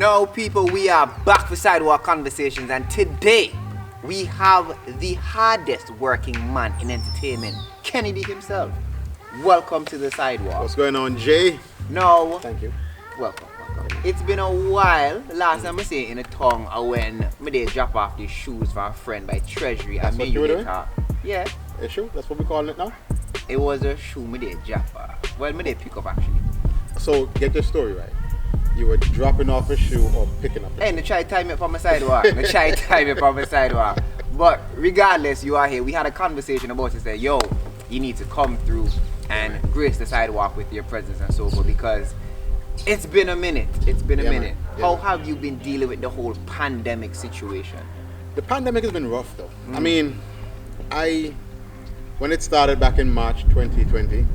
Now, people, we are back for Sidewalk Conversations, and today we have the hardest working man in entertainment, Kennedy himself. Welcome to the Sidewalk. What's going on, Jay? No. Thank you. Welcome. It's been a while. Last time I say in a tongue, when I did drop off these shoes for a friend by Treasury. That's what you were doing? Yeah. A shoe? That's what we calling it now? It was a shoe I did drop off. Well, I did pick up actually. So, get your story right. You were dropping off a shoe or picking up a shoe? Hey, they try to tie me up on my sidewalk. But regardless, you are here. We had a conversation about it. Say, yo, you need to come through and grace the sidewalk with your presence and so forth, because it's been a minute. Man. How have you been dealing with the whole pandemic situation? The pandemic has been rough though. I mean, when it started back in March 2020,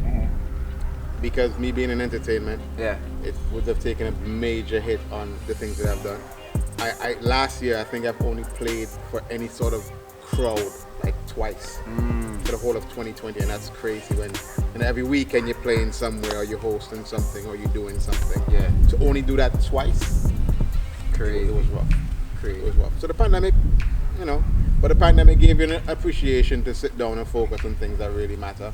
because me being in entertainment, it would have taken a major hit on the things that I've done. Last year, I think I've only played for any sort of crowd like twice for the whole of 2020, and that's crazy. When every weekend you're playing somewhere, or you're hosting something, or you're doing something. Yeah. To only do that twice, crazy. It was rough. Crazy. It was rough. So the pandemic, but the pandemic gave you an appreciation to sit down and focus on things that really matter,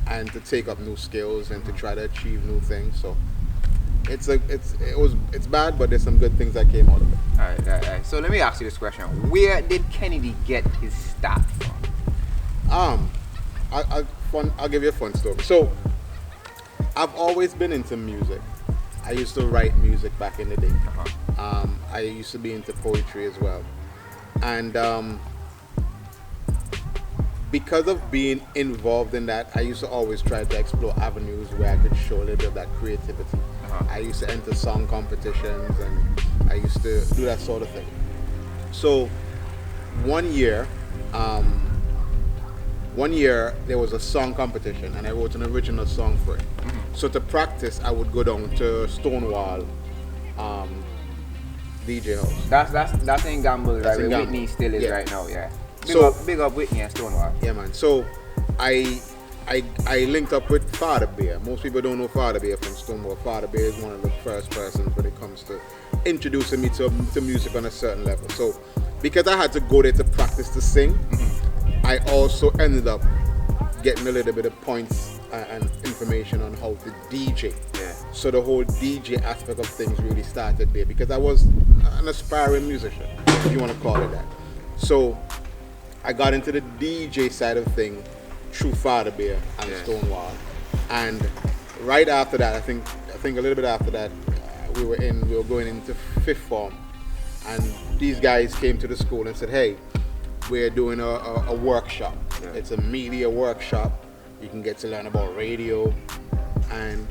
and to take up new skills and to try to achieve new things. So it's bad, but there's some good things that came out of it. All right. So let me ask you this question: where did Kennedy get his start from? I'll give you a fun story. So I've always been into music. I used to write music back in the day. I used to be into poetry as well. And because of being involved in that, I used to always try to explore avenues where I could show a little bit of that creativity. I used to enter song competitions, and I used to do that sort of thing. So one year there was a song competition, and I wrote an original song for it. So to practice, I would go down to Stonewall DJ house. That's in Gamble, right? Where Gamble. Whitney still is right now, yeah. Big up Whitney and Stonewall. Yeah, man. So I linked up with Father Bear. Most people don't know Father Bear from Stonewall. Father Bear is one of the first persons when it comes to introducing me to music on a certain level. So because I had to go there to practice to sing, I also ended up getting a little bit of points and information on how to DJ. Yeah. So the whole DJ aspect of things really started there, because I was an aspiring musician, if you want to call it that. So I got into the DJ side of things through Father Bear and Stonewall. And right after that, I think a little bit after that, we were going into fifth form, and these guys came to the school and said, hey, we're doing a workshop. Yeah. It's a media workshop. You can get to learn about radio. And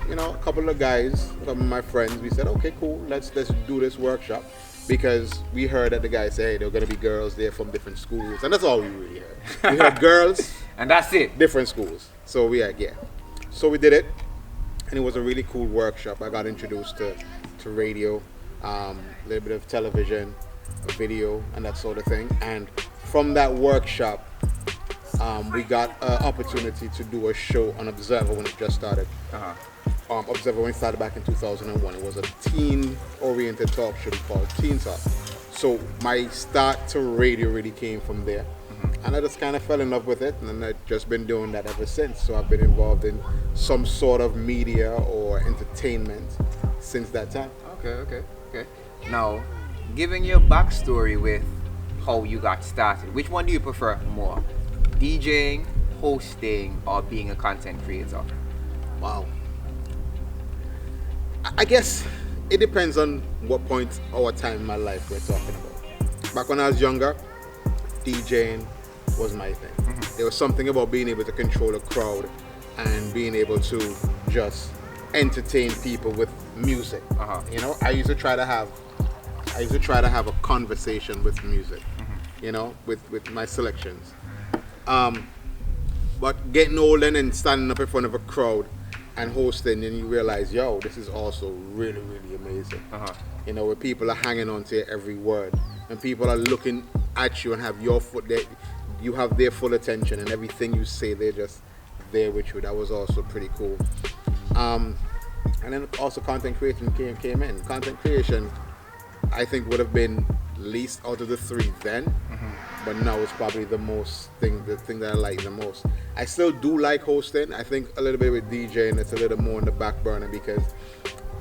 a couple of guys, some of my friends, we said, okay, cool, let's do this workshop, because we heard that the guys say, hey, there are going to be girls there from different schools, and that's all we really heard. We heard girls and that's it, different schools. So we had so we did it, and it was a really cool workshop. I got introduced to radio, a little bit of television, video, and that sort of thing. And from that workshop, we got an opportunity to do a show on Observer when it just started. Observer when it started back in 2001. It was a teen-oriented talk show called Teen Talk. So my start to radio really came from there. And I just kind of fell in love with it, and I've just been doing that ever since. So I've been involved in some sort of media or entertainment since that time. Okay. Now, giving your backstory with how you got started, which one do you prefer more? DJing, hosting, or being a content creator? Wow. I guess it depends on what point or time in my life we're talking about. Back when I was younger, DJing was my thing. There was something about being able to control a crowd and being able to just entertain people with music. I used to try to have a conversation with music, with my selections. But getting older and standing up in front of a crowd and hosting, and you realize, yo, this is also really, really amazing. Where people are hanging on to your every word, and people are looking at you and have your foot there. You have their full attention, and everything you say, they're just there with you. That was also pretty cool. And then also content creation came in. Content creation, I think, would have been least out of the three then, but now it's probably the thing that I like the most. I still do like hosting. I think a little bit with DJing, it's a little more in the back burner because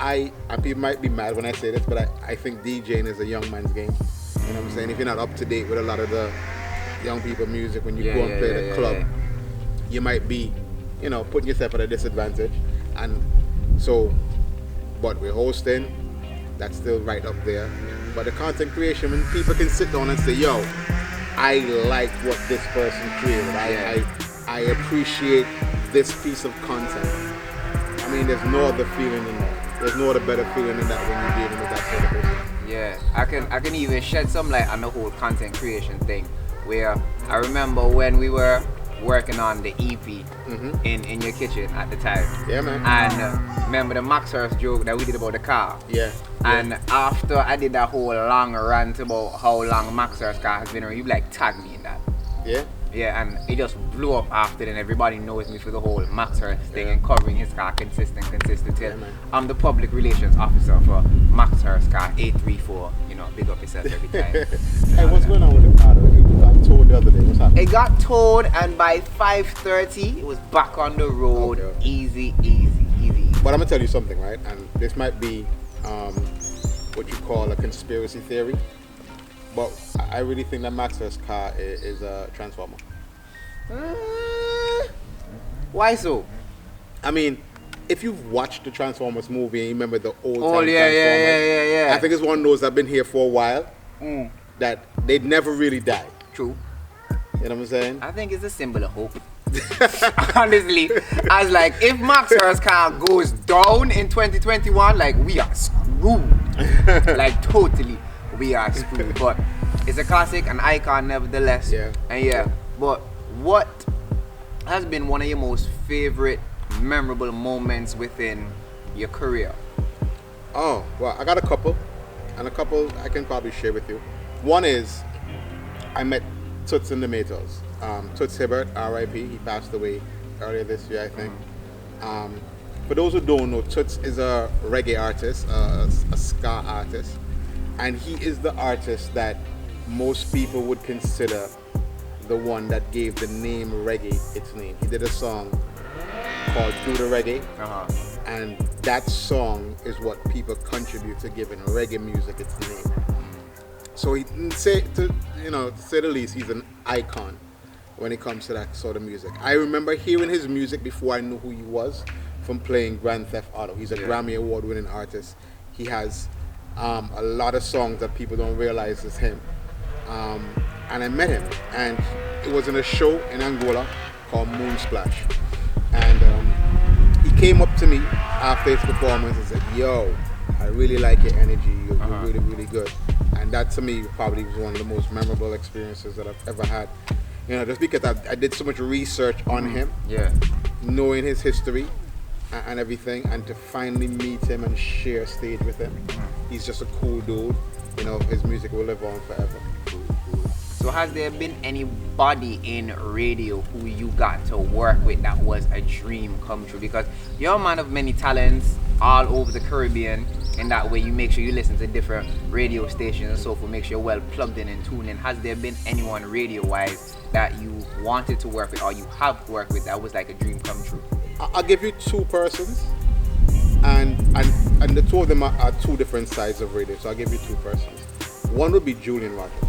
and people might be mad when I say this, but I think DJing is a young man's game. You know what I'm saying? If you're not up to date with a lot of the young people music, when you go and play the club, you might be, putting yourself at a disadvantage. And so, but with hosting, that's still right up there. But the content creation, when people can sit down and say, yo, I like what this person created. I appreciate this piece of content. I mean, there's no other feeling than that. There's no other better feeling than that when you're dealing with that sort of business. Yeah, I can even shed some light on the whole content creation thing, where I remember when we were working on the EP in your kitchen at the time. Yeah, man. And remember the Maxers joke that we did about the car? Yeah. And after I did that whole long rant about how long Maxer's car has been around, you like tagged me in that. Yeah. Yeah, and it just blew up after then. Everybody knows me for the whole Maxer's thing and covering his car consistent. Yeah, man. I'm the public relations officer for Maxer's car 834. Big up yourself every time. Hey, what's going on with the car? It got towed the other day. What's happening? It got towed, and by 5:30 it was back on the road. Okay. Easy. But I'm gonna tell you something, right? And this might be what you call a conspiracy theory. But I really think that Maxwell's car is a transformer. Why so? I mean, if you've watched the Transformers movie and you remember the old time Transformers, yeah. I think it's one of those that have been here for a while that they'd never really die. True. You know what I'm saying? I think it's a symbol of hope. Honestly, I was like, if Maxwell's car goes down in 2021, like we are screwed. Like totally, we are screwed. But it's a classic, an icon nevertheless. Yeah. And but what has been one of your most favorite, memorable moments within your career? Oh, well, I got a couple, and a couple I can probably share with you. One is I met Toots and the Maytals. Toots Hibbert, R.I.P. He passed away earlier this year, I think. For those who don't know, Toots is a reggae artist, a ska artist, and he is the artist that most people would consider the one that gave the name reggae its name. He did a song called Do the Reggae, and that song is what people contribute to giving reggae music its name. So to say the least, he's an icon when it comes to that sort of music. I remember hearing his music before I knew who he was from playing Grand Theft Auto. He's a Grammy Award winning artist. He has a lot of songs that people don't realize is him. And I met him, and it was in a show in Angola called Moonsplash. And he came up to me after his performance and said, yo, I really like your energy, you're really, really good. And that to me probably was one of the most memorable experiences that I've ever had. Just because I did so much research on him, knowing his history and everything, and to finally meet him and share stage with him. He's just a cool dude. His music will live on forever. So has there been anybody in radio who you got to work with that was a dream come true? Because you're a man of many talents all over the Caribbean. In that way, you make sure you listen to different radio stations and so forth, make sure you're well plugged in and tuned in. Has there been anyone radio-wise that you wanted to work with or you have worked with that was like a dream come true? I'll give you two persons, and the two of them are two different sides of radio, so I'll give you two persons. One would be Julian Rogers.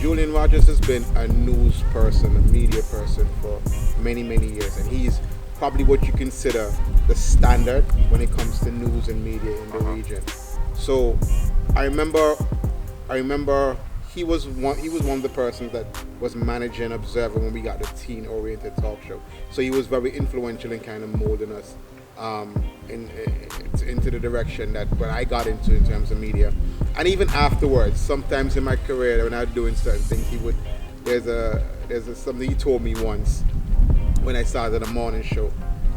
Julian Rogers has been a news person, a media person for many, many years, and he's probably what you consider the standard when it comes to news and media in the region. So I remember he was one of the persons that was managing Observer when we got the teen-oriented talk show. So he was very influential in kind of molding us into the direction that what I got into in terms of media. And even afterwards, sometimes in my career when I was doing certain things, there's something he told me once when I started a morning show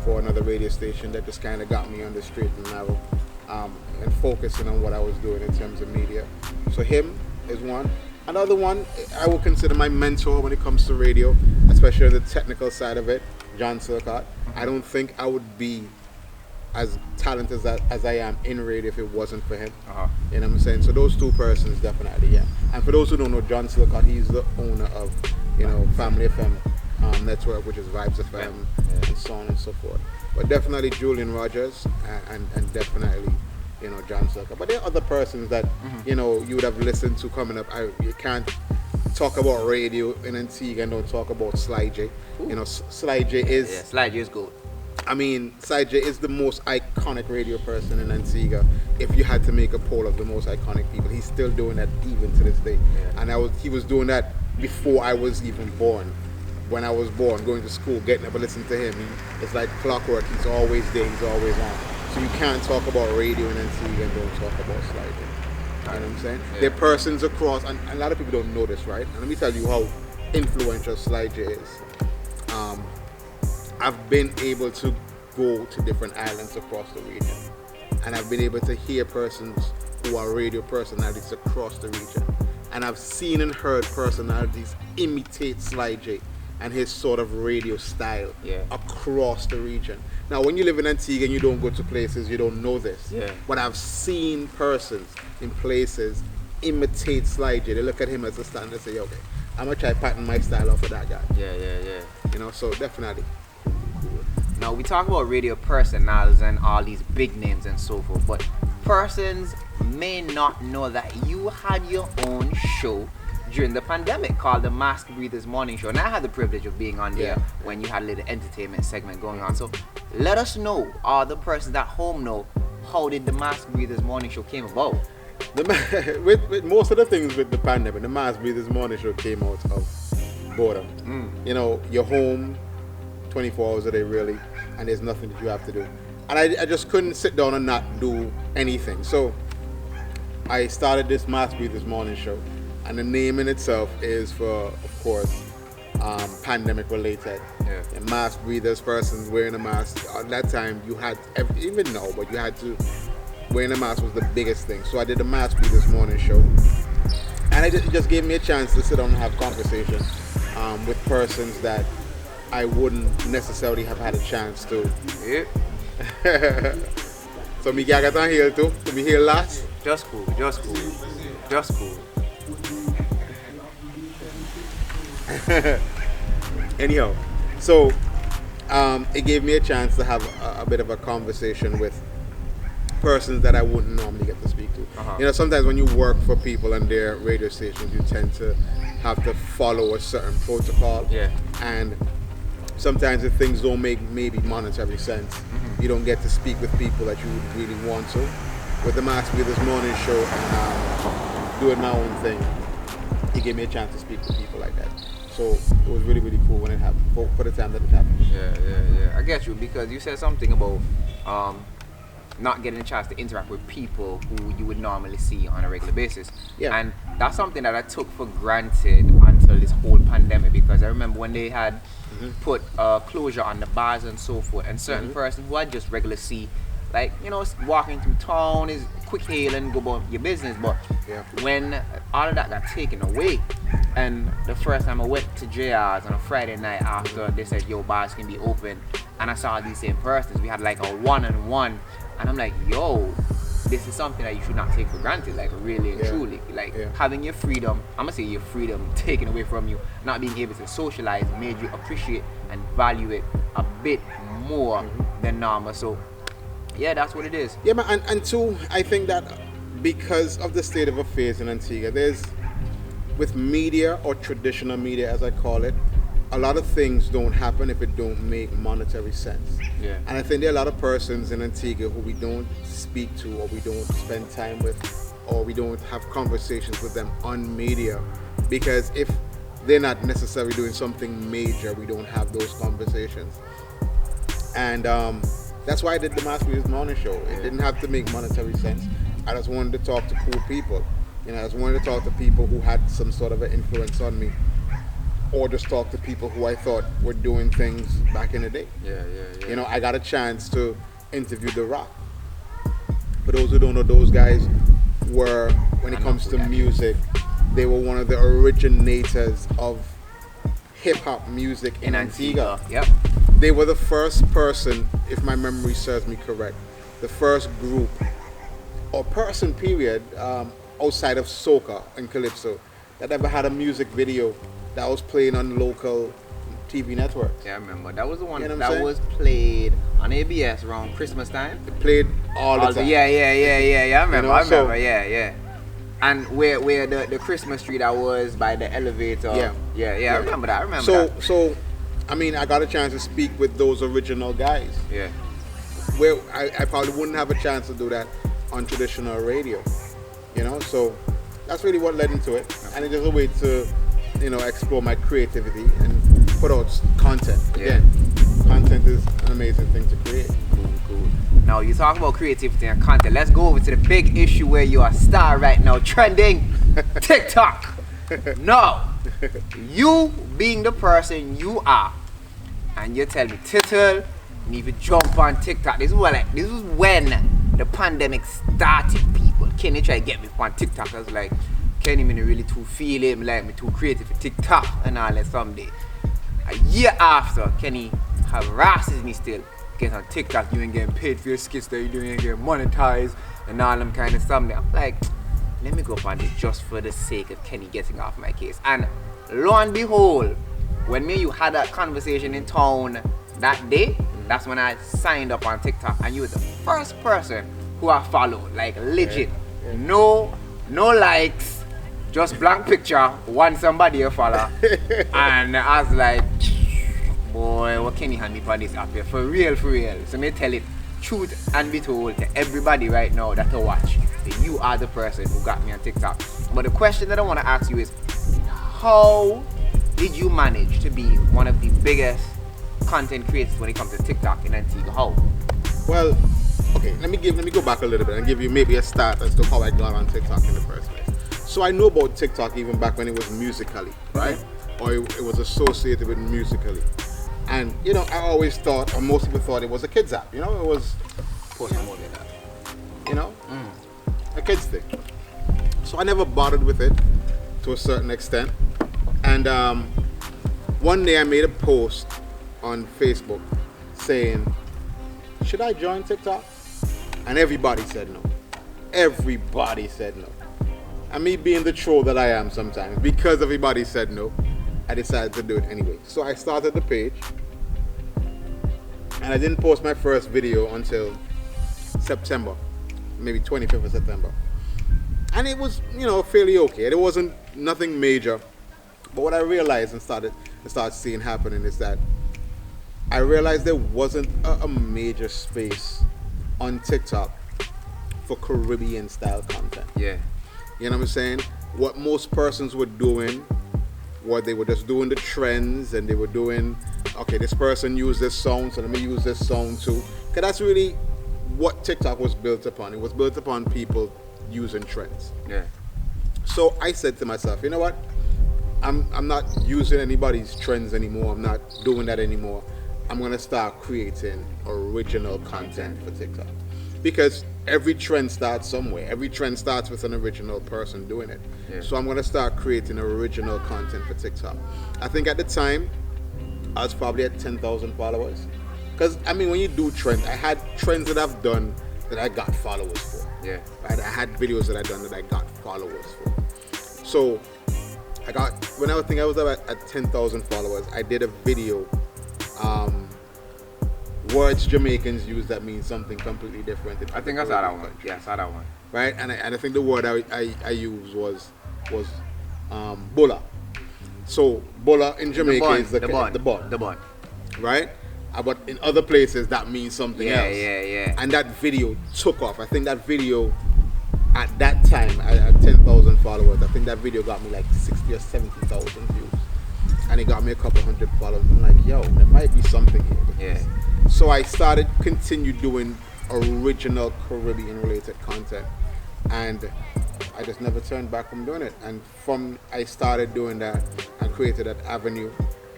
for another radio station that just kind of got me on the straight and narrow and focusing on what I was doing in terms of media. So him is one. Another one I would consider my mentor when it comes to radio, especially on the technical side of it, John Silcott. I don't think I would be as talented as I am in radio if it wasn't for him. Uh-huh. You know what I'm saying? So those two persons definitely, yeah. And for those who don't know, John Silcott, he's the owner of, Family FM network, which is Vibes FM, and so on and so forth. But definitely Julian Rogers and definitely, John Silcott. But there are other persons that, you would have listened to coming up. You can't talk about radio in Antigua and don't talk about Sly J. Sly J is... Yeah, Sly J is good. I mean, Sly J is the most iconic radio person in Antigua. If you had to make a poll of the most iconic people, he's still doing that even to this day. Yeah. And he was doing that before I was even born. When I was born, going to school, getting up and listening to him, it's like clockwork. He's always there. He's always on. So you can't talk about radio in Antigua and don't talk about Sly J. You know what I'm saying? Yeah. There are persons across, and a lot of people don't know this, right? And let me tell you how influential Sly J is. I've been able to go to different islands across the region, and I've been able to hear persons who are radio personalities across the region, and I've seen and heard personalities imitate Sly J and his sort of radio style across the region. Now, when you live in Antigua and you don't go to places, you don't know this. Yeah. But I've seen persons in places imitate Sly J. They look at him as a standard and say, okay, I'm gonna try pattern my style off of that guy. Yeah. So definitely. Now, we talk about radio personals and all these big names and so forth, but persons may not know that you had your own show during the pandemic called the Mask Breathers Morning Show, and I had the privilege of being on there when you had a little entertainment segment going on. So let us know, all the persons at home know, how did the Mask Breathers Morning Show came about? With most of the things with the pandemic, the Mask Breathers Morning Show came out of boredom. You're home 24 hours a day really, and there's nothing that you have to do. And I just couldn't sit down and not do anything. So I started this Mask Breathers Morning Show, and the name in itself is for, of course, pandemic related. Yeah. And mask breathers, persons wearing a mask. At that time, you had, even now, but you had to, wearing a mask was the biggest thing. So I did the Mask Breathers Morning Show, and it just gave me a chance to sit down and have conversation with persons that I wouldn't necessarily have had a chance to. Yeah. So me get on here too. To be here last. Just cool. Anyhow, so it gave me a chance to have a bit of a conversation with persons that I wouldn't normally get to speak to. Uh-huh. Sometimes when you work for people and their radio stations, you tend to have to follow a certain protocol. Yeah. And sometimes if things don't make maybe monetary sense, you don't get to speak with people that you would really want to. With the Mask Breathers Morning Show and doing my own thing, it gave me a chance to speak to people like that. So it was really, really cool when it happened, for the time that it happened. Yeah. I get you, because you said something about not getting a chance to interact with people who you would normally see on a regular basis. Yeah. And that's something that I took for granted until this whole pandemic, because I remember when they had put closure on the bars and so forth, and certain person who I just regularly see, like, walking through town is quick hail and go about your business. But when all of that got taken away, and the first time I went to JR's on a Friday night after they said, yo, bars can be open, and I saw these same persons, we had like a one-on-one, and I'm like, yo, this is something that you should not take for granted, like really and truly. Like having your freedom, I'm gonna say your freedom taken away from you, not being able to socialize made you appreciate and value it a bit more than normal. So yeah, that's what it is. Yeah, man, and two, I think that because of the state of affairs in Antigua, there's, with media, or traditional media as I call it, a lot of things don't happen if it don't make monetary sense. Yeah. And I think there are a lot of persons in Antigua who we don't speak to, or we don't spend time with, or we don't have conversations with them on media, because if they're not necessarily doing something major, we don't have those conversations. And that's why I did the Mask Breathers Morning Show. It didn't have to make monetary sense. I just wanted to talk to cool people. I just wanted to talk to people who had some sort of an influence on me, or just talk to people who I thought were doing things back in the day. Yeah. I got a chance to interview The Rock. For those who don't know, those guys were, when it comes to music, they were one of the originators of hip-hop music in Antigua. Yep. they were the first person, if my memory serves me correct, the first group or person period outside of soca and calypso that ever had a music video that was playing on local TV networks. Yeah, I remember. That was the one You know what I'm that saying? was played on ABS around Christmas time. It played all the time. Yeah. I remember. know, I remember. so- Yeah. And where the Christmas tree that was by the elevator. Yeah. I remember that. So, I mean, I got a chance to speak with those original guys. Yeah. Where I probably wouldn't have a chance to do that on traditional radio. You know, so that's really what led into it. And it's just a way to, you know, explore my creativity and put out content. Again, content is an amazing thing to create. Cool. Now you talk about creativity and content. Let's go over to the big issue where you are a star right now, trending TikTok. No, you being the person you are, and you tell me, Tittle, you need to jump on TikTok. This is when the pandemic started. People, Kenny try to get me on TikTok. I was like, Kenny, me really too feel it. Me like me too creative for TikTok and all that someday. A year after, Kenny harasses me still. Get on TikTok, you ain't getting paid for your skits that you do, you ain't getting monetized and all them kind of stuff. I'm like, let me go up on it just for the sake of Kenny getting off my case. And lo and behold, when me and you had that conversation in town that day, that's when I signed up on TikTok, and you were the first person who I followed, like legit. No likes, just blank picture, want somebody to follow. And I was like, boy, what can you hand me for this up here? For real. So me tell it, truth and be told to everybody right now that to watch, that you are the person who got me on TikTok. But the question that I want to ask you is, how did you manage to be one of the biggest content creators when it comes to TikTok in Antigua? How? Well, okay, let me go back a little bit and give you maybe a start as to how I got on TikTok in the first place. So I knew about TikTok even back when it was Musically, right? Or it was associated with Musically. And, you know, I always thought, or most people thought it was a kids app. You know, it was, you know, a kids thing. So I never bothered with it to a certain extent. And one day I made a post on Facebook saying, should I join TikTok? And everybody said no. Everybody said no. And me being the troll that I am sometimes, because everybody said no, I decided to do it anyway. So I started the page, and I didn't post my first video until September, maybe 25th of September. And it was, you know, fairly okay. It wasn't nothing major. But what I realized and started seeing happening is that I realized there wasn't a major space on TikTok for Caribbean style content. Yeah. You know what I'm saying? What most persons were doing, what they were just doing the trends, and they were doing, okay, this person used this song, so let me use this song too. Because that's really what TikTok was built upon. It was built upon people using trends. Yeah. So I said to myself, you know what? I'm not using anybody's trends anymore. I'm not doing that anymore. I'm gonna start creating original content for TikTok. Because every trend starts somewhere. Every trend starts with an original person doing it. Yeah. So I'm gonna start creating original content for TikTok. I think at the time, I was probably at 10,000 followers. Because, I mean, when you do trends, I had trends that I've done that I got followers for. Yeah. Right? I had videos that I done that I got followers for. So, when I was at 10,000 followers, I did a video, words Jamaicans use that means something completely different. I think I saw that one. Yeah, I saw that one. Right? And I think the word I used was bulla. So, bulla in Jamaica is the bun. Right? But in other places that means something else. Yeah. And that video took off. I think that video at that time, I had 10,000 followers. I think that video got me like 60 or 70,000 views. And it got me a couple hundred followers. I'm like, yo, there might be something here. Yeah. So I continued doing original Caribbean related content. And I just never turned back from doing it. And I started doing that and created that avenue,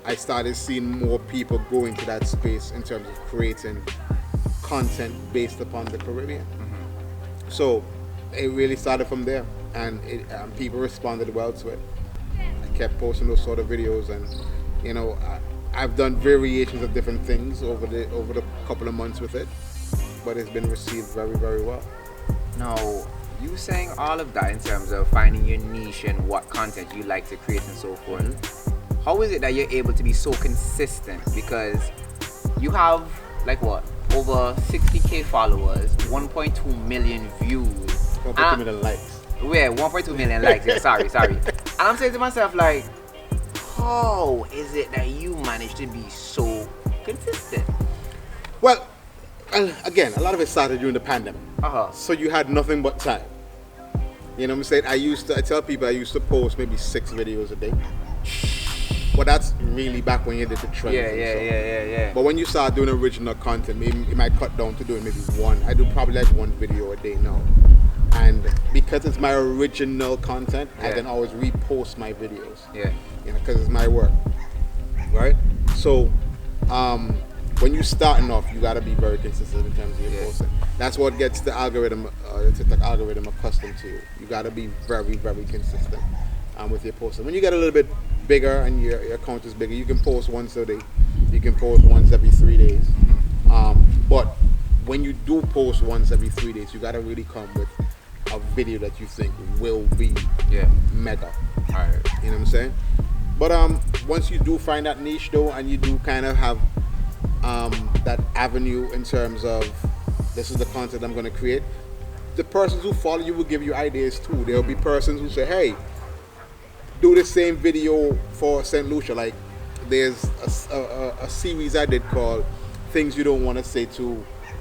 I started seeing more people go into that space in terms of creating content based upon the Caribbean. Mm-hmm. So it really started from there, and people responded well to it. I kept posting those sort of videos, and you know, I've done variations of different things over the couple of months with it, but it's been received very, very well. Now, you saying all of that in terms of finding your niche and what content you like to create and so forth. Mm-hmm. How is it that you're able to be so consistent? Because you have like what? Over 60k followers, 1.2 million views. 1.2 million likes. Yeah, 1.2 million likes. Yeah, sorry. And I'm saying to myself, like, how is it that you manage to be so consistent? Well, again, a lot of it started during the pandemic. Uh-huh. So you had nothing but time. You know what I'm saying? I tell people I used to post maybe 6 videos a day. But that's really back when you did the trends. Yeah. But when you start doing original content, maybe it might cut down to doing maybe one. I do probably like 1 video a day now. And because it's my original content, I can always repost my videos. Yeah. You know, because it's my work. Right? So, when you're starting off, you gotta be very consistent in terms of your posting. That's what gets the algorithm, the TikTok algorithm accustomed to you. You gotta be very, very consistent with your posting. When you get a little bit bigger and your account is bigger, you can post once a day. You can post once every 3 days. But when you do post once every 3 days, you gotta really come with a video that you think will be mega. Alright. You know what I'm saying? But once you do find that niche though, and you do kind of have that avenue in terms of this is the content I'm going to create, the persons who follow you will give you ideas too. There'll be persons who say, hey, do the same video for St. Lucia. Like there's a series I did called Things You Don't Want to Say to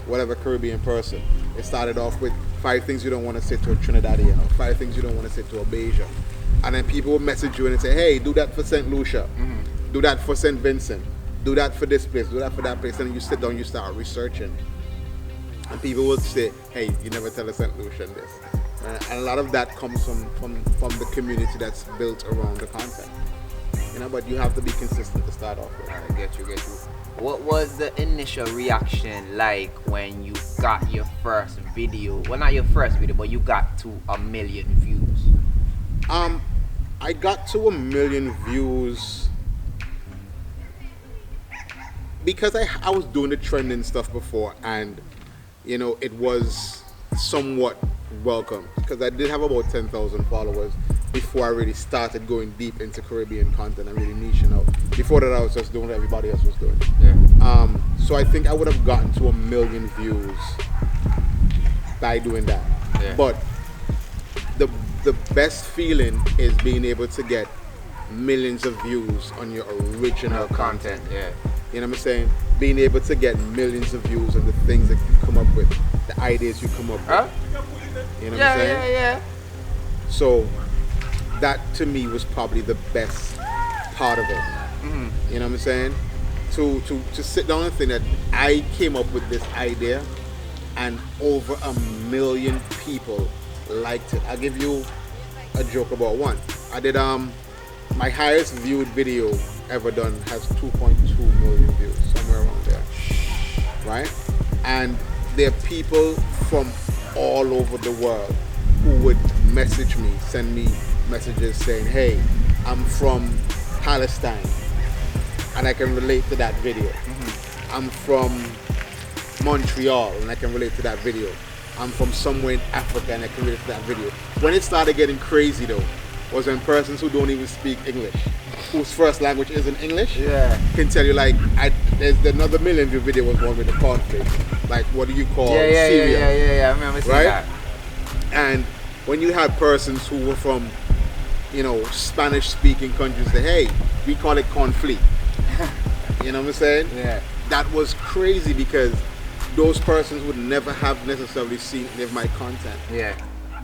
Whatever Caribbean Person. It started off with 5 things you don't want to say to a Trinidadian, or 5 things you don't want to say to a Bajan. And then people will message you and say, hey, do that for St. Lucia. Do that for St. Vincent. Do that for this place. Do that for that place. And then you sit down, you start researching. And people will say, hey, you never tell a St. Lucian this. And a lot of that comes from the community that's built around the content. You know, but you have to be consistent to start off with. I get you. What was the initial reaction like when you got your first video? Well, not your first video, but you got to 1 million views. I got to 1 million views because I was doing the trending stuff before, and you know, it was somewhat welcome because I did have about 10,000 followers before I really started going deep into Caribbean content and really niching out. Before that, I was just doing what everybody else was doing. So I think I would have gotten to 1 million views by doing that. But the best feeling is being able to get millions of views on your original content. You know what I'm saying? Being able to get millions of views on the things that you come up with, the ideas you come up with. You know what I'm saying? Yeah. So that to me was probably the best part of it. You know what I'm saying? To sit down and think that I came up with this idea and over 1 million people liked it. I'll give you a joke about one. I did my highest viewed video ever done has 2.2 million views, somewhere around there, right? And there are people from all over the world who would message me, send me messages saying, hey, I'm from Palestine and I can relate to that video. I'm from Montreal and I can relate to that video. I'm from somewhere in Africa and I can relate to that video. When it started getting crazy though, was when persons who don't even speak English, whose first language isn't English, can tell you like, there's another million view video was one with the cornflakes. Like, what do you call cereal? Yeah, I remember seeing that. And when you had persons who were from, you know, Spanish speaking countries say, hey, we call it cornflake. You know what I'm saying? Yeah. That was crazy because those persons would never have necessarily seen any of my content.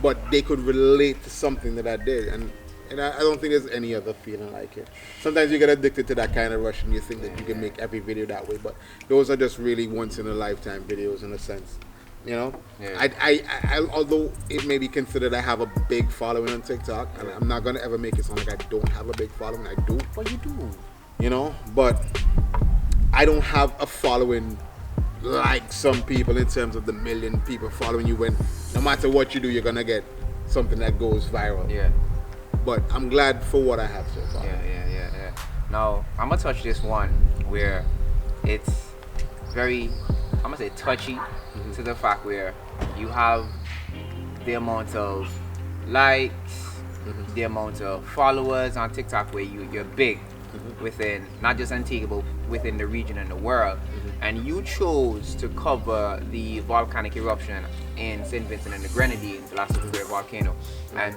But they could relate to something that I did, and I don't think there's any other feeling like it. Sometimes you get addicted to that kind of rush and you think that you can make every video that way, but those are just really once in a lifetime videos in a sense, you know? I although it may be considered I have a big following on TikTok, and I'm not gonna ever make it sound like I don't have a big following. I do. But you do. You know, but I don't have a following like some people in terms of the million people following you, when no matter what you do, you're gonna get something that goes viral. But I'm glad for what I have so far. Now, I'm gonna touch this one where it's very, I'm gonna say touchy to the fact where you have the amount of likes, the amount of followers on TikTok where you're big within not just Antigua but within the region and the world, and you chose to cover the volcanic eruption in St. Vincent and the Grenadines, the last great volcano, and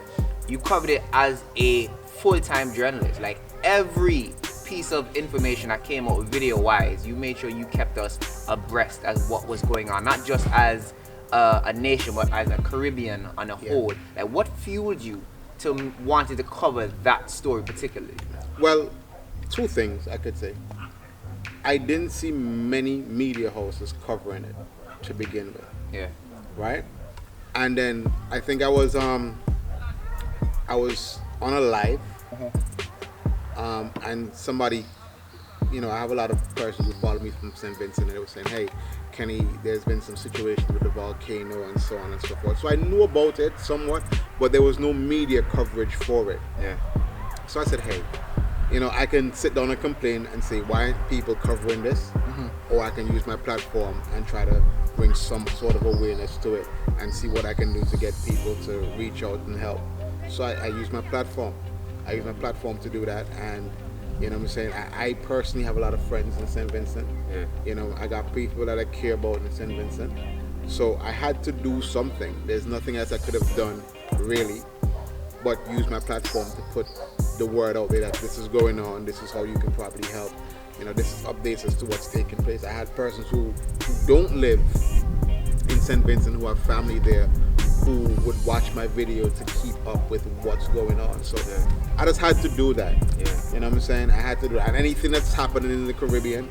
you covered it as a full-time journalist. Like every piece of information that came out video wise, you made sure you kept us abreast as what was going on, not just as a nation but as a Caribbean on a whole. Like what fueled you to wanted to cover that story particularly? Well, two things I could say. I didn't see many media houses covering it to begin with. Yeah. Right? And then I think I was on a live, and somebody, I have a lot of persons who follow me from St. Vincent, and they were saying, hey, Kenny, there's been some situation with the volcano and so on and so forth. So I knew about it somewhat, but there was no media coverage for it. Yeah. So I said, hey, I can sit down and complain and say, why aren't people covering this? Or I can use my platform and try to bring some sort of awareness to it and see what I can do to get people to reach out and help. So I use my platform. I use my platform to do that, and you know what I'm saying? I personally have a lot of friends in St. Vincent. Yeah. I got people that I care about in St. Vincent. So I had to do something. There's nothing else I could have done, really, but use my platform to put the word out there that this is going on, this is how you can probably help. This is updates as to what's taking place. I had persons who don't live in St. Vincent, who have family there, who would watch my video to keep up with what's going on. So I just had to do that. Yeah. You know what I'm saying? I had to do that. And anything that's happening in the Caribbean,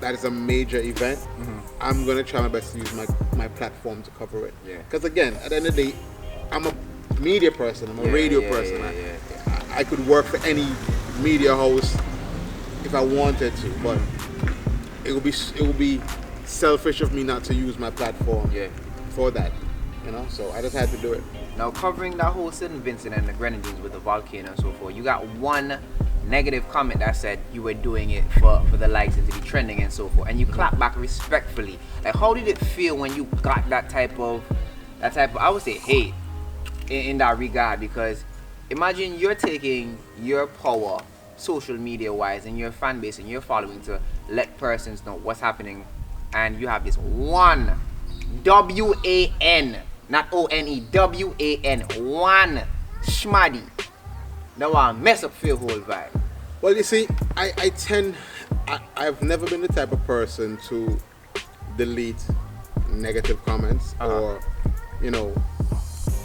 that is a major event, I'm gonna try my best to use my platform to cover it. Because again, at the end of the day, I'm a media person, I'm a radio person. I could work for any media house if I wanted to, but it would be selfish of me not to use my platform for that. So I just had to do it. Now, covering that whole St. Vincent and the Grenadines with the volcano and so forth, you got one negative comment that said you were doing it for the likes and to be trending and so forth, and you clapped back respectfully. Like, how did it feel when you got that type of I would say hate in that regard? Because imagine you're taking your power social media wise and your fan base and your following to let persons know what's happening, and you have this one WAN, not ONE, WAN, one schmaddy that want to mess up your whole vibe. Well, you see, I've never been the type of person to delete negative comments or,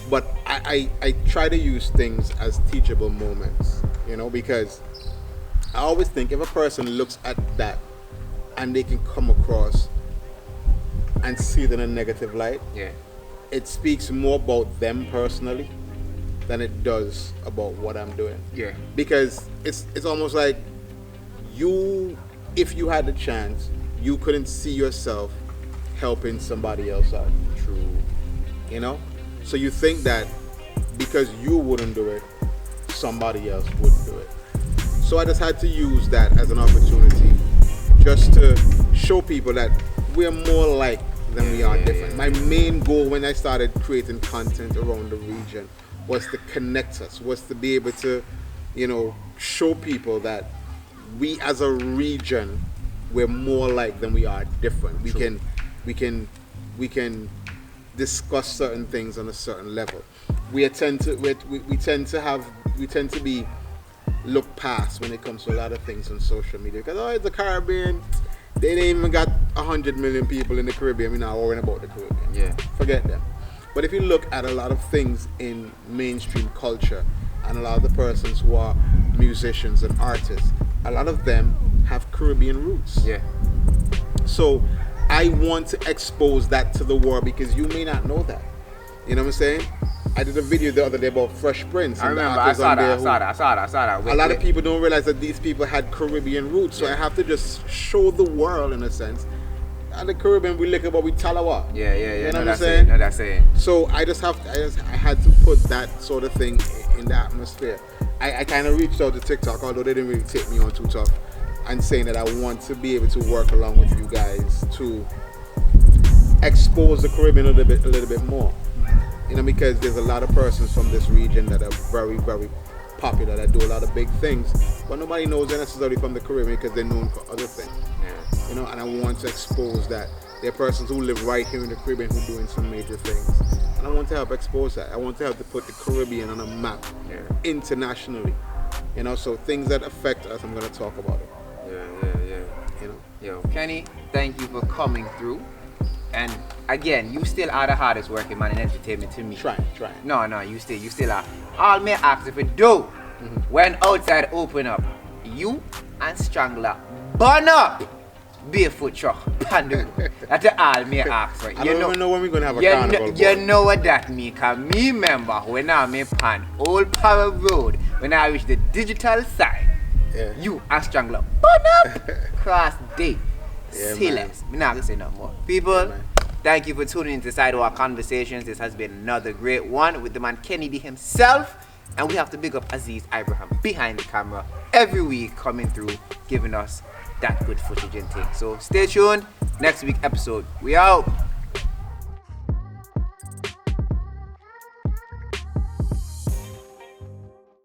but I try to use things as teachable moments, because I always think if a person looks at that and they can come across and see it in a negative light, it speaks more about them personally than it does about what I'm doing. Because it's almost like if you had the chance, you couldn't see yourself helping somebody else out. True. So you think that because you wouldn't do it, somebody else would do it. So I just had to use that as an opportunity just to show people that we're more alike than we are different. My main goal when I started creating content around the region was to connect us, was to be able to, show people that we as a region, we're more alike than we are different. We can discuss certain things on a certain level. We tend to be looked past when it comes to a lot of things on social media, because it's the Caribbean. They ain't even got 100 million people in the Caribbean. We're not worrying about the Caribbean. Forget them. But if you look at a lot of things in mainstream culture, and a lot of the persons who are musicians and artists, a lot of them have Caribbean roots. So I want to expose that to the world, because you may not know that. You know what I'm saying? I did a video the other day about Fresh Prince. I remember, I saw that. A lot of people don't realize that these people had Caribbean roots, so I have to just show the world, in a sense. And the Caribbean, we lick about we talawa. You know what I'm saying? That's saying. So I had to put that sort of thing in the atmosphere. I kind of reached out to TikTok, although they didn't really take me on too tough, and saying that I want to be able to work along with you guys to expose the Caribbean a little bit more. You know, because there's a lot of persons from this region that are very, very popular, that do a lot of big things, but nobody knows they're necessarily from the Caribbean because they're known for other things. Yeah. You know, and I want to expose that there are persons who live right here in the Caribbean who are doing some major things. And I want to help expose that. I want to help to put the Caribbean on a map internationally. You know, so things that affect us, I'm going to talk about it. Yeah. You know? Yo, Kenny, thank you for coming through. And again, you still are the hardest working man in entertainment to me. Trying. No, you still are. All me ask if you do, when outside open up, you and Strangler burn up barefoot truck. Pandu. That's all me ask for. I don't even know when we're going to have a carnival. You know what that mean? Cause me remember when I me pan Old Power Road, when I reach the digital side, you and Strangler burn up cross day. Silence. We're not gonna say no more. People, thank you for tuning into Sidewalk Conversations. This has been another great one with the man Kennedy himself. And we have to big up Aziz Abraham behind the camera every week, coming through, giving us that good footage and things. So stay tuned. Next week episode. We out.